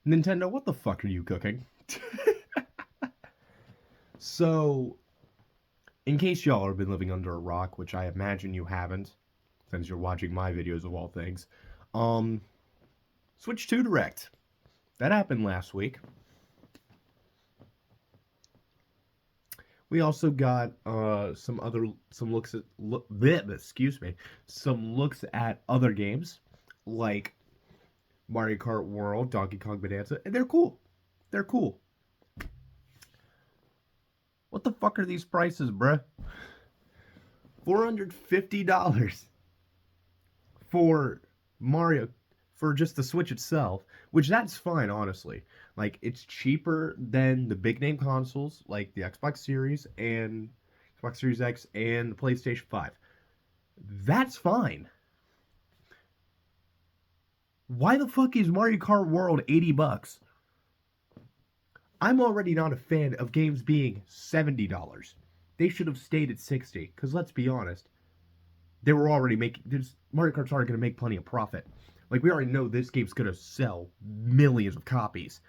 Nintendo, what the fuck are you cooking? So, in case y'all have been living under a rock, which I imagine you haven't, since you're watching my videos of all things, um, Switch 2 Direct. That happened last week. We also got some looks at excuse me, some looks at other games like Mario Kart World, Donkey Kong Bonanza, and they're cool. They're cool. What the fuck are these prices, bruh? $450 for Mario for just the Switch itself, which that's fine, honestly. Like it's cheaper than the big name consoles like the Xbox Series and Xbox Series X and the PlayStation 5. That's fine. Why the fuck is Mario Kart World $80? I'm already not a fan of games being $70. They should have stayed at 60 cuz let's be honest, they were already making Mario Kart's already going to make plenty of profit. Like we already know this game's going to sell millions of copies.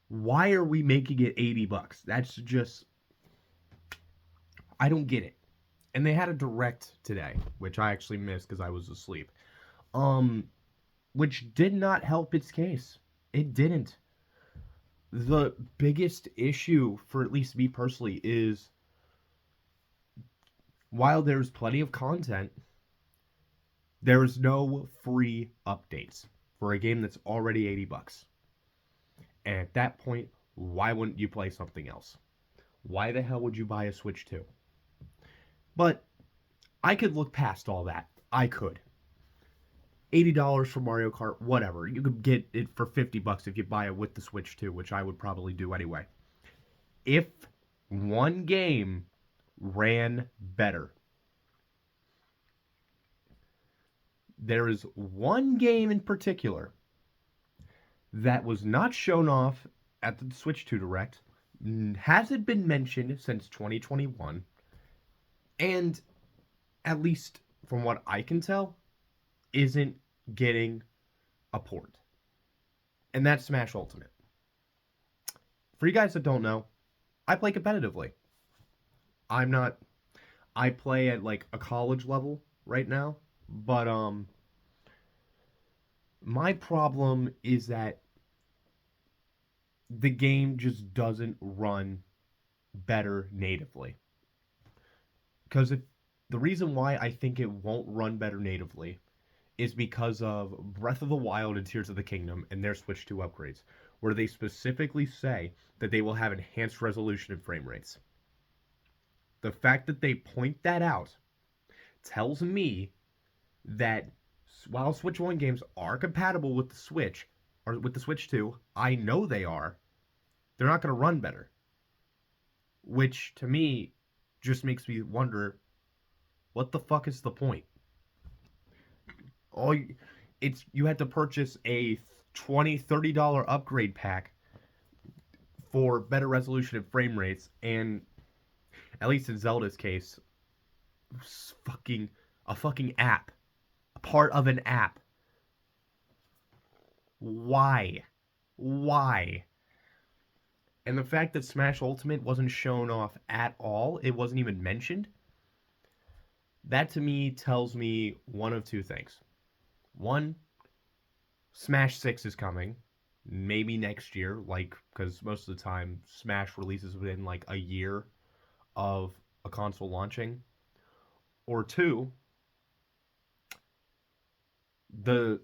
Why are we making it $80? That's just I don't get it. And they had a direct today, which I actually missed cuz I was asleep. Um which did not help its case. It didn't. The biggest issue for at least me personally is while there's plenty of content, there's no free updates for a game that's already $80. And at that point, why wouldn't you play something else? Why the hell would you buy a Switch 2? But I could look past all that. I could. $80 for Mario Kart, whatever. You could get it for $50 if you buy it with the Switch 2, which I would probably do anyway. If one game ran better, there is one game in particular that was not shown off at the Switch 2 Direct, hasn't been mentioned since 2021, and at least from what I can tell, isn't getting a port. And that's Smash Ultimate. For you guys that don't know, I play competitively. I'm not I play at like a college level right now, but my problem is that the game just doesn't run better natively. Because the reason why I think it won't run better natively is because of Breath of the Wild and Tears of the Kingdom and their Switch 2 upgrades, where they specifically say that they will have enhanced resolution and frame rates. The fact that they point that out tells me that while Switch 1 games are compatible with the Switch, or with the Switch 2, I know they are, they're not going to run better. Which, to me, just makes me wonder, what the fuck is the point? You had to purchase a $20-$30 upgrade pack for better resolution and frame rates, and at least in Zelda's case, a fucking app, a part of an app. Why? Why? And the fact that Smash Ultimate wasn't shown off at all, it wasn't even mentioned, that to me tells me one of two things. One, Smash 6 is coming, maybe next year, like, because most of the time Smash releases within like a year of a console launching. Or two, the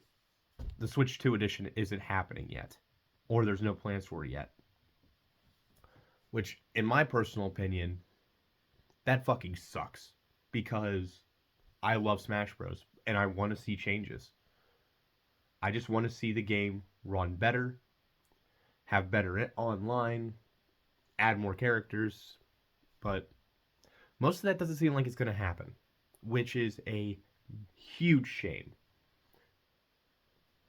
Switch 2 edition isn't happening yet, or there's no plans for it yet. Which, in my personal opinion, that fucking sucks. Because I love Smash Bros. And I want to see changes. I just want to see the game run better, have better online, add more characters. But most of that doesn't seem like it's going to happen. Which is a huge shame.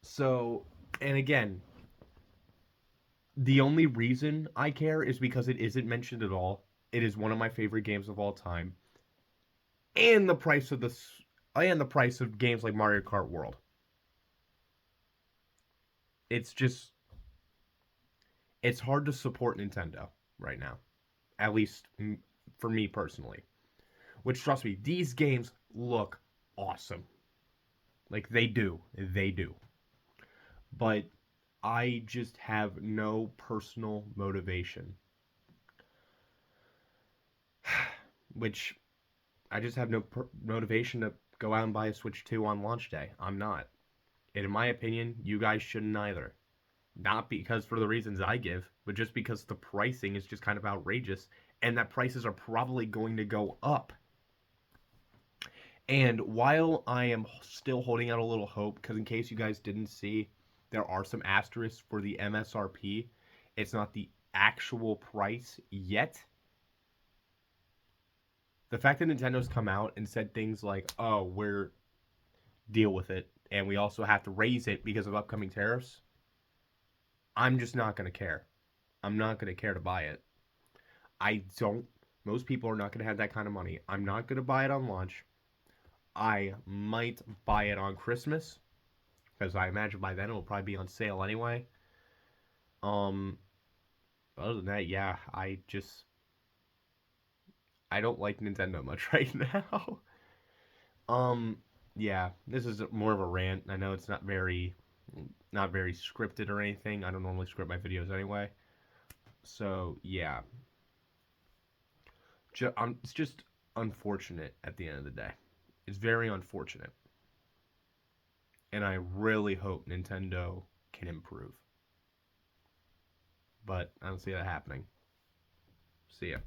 So, and again, the only reason I care is because it isn't mentioned at all. It is one of my favorite games of all time. And the price of games like Mario Kart World. It's just It's hard to support Nintendo right now, at least for me personally. Which, trust me, these games look awesome. Like, they do. But I just have no personal motivation. Which I just have no motivation to go out and buy a Switch 2 on launch day. I'm not. And in my opinion, you guys shouldn't either. Not because for the reasons I give, but just because the pricing is just kind of outrageous and that prices are probably going to go up. And while I am still holding out a little hope, because in case you guys didn't see, there are some asterisks for the MSRP. It's not the actual price yet. The fact that Nintendo's come out and said things like, oh, we're deal with it, and we also have to raise it because of upcoming tariffs, I'm just not going to care. I'm not going to care to buy it. I don't. Most people are not going to have that kind of money. I'm not going to buy it on launch. I might buy it on Christmas because I imagine by then it will probably be on sale anyway. Um, Other than that, yeah, I don't like Nintendo much right now. um, yeah, this is more of a rant. I know it's not very scripted or anything. I don't normally script my videos anyway. So yeah, it's just unfortunate at the end of the day. It's very unfortunate, and I really hope Nintendo can improve. But I don't see that happening. See ya.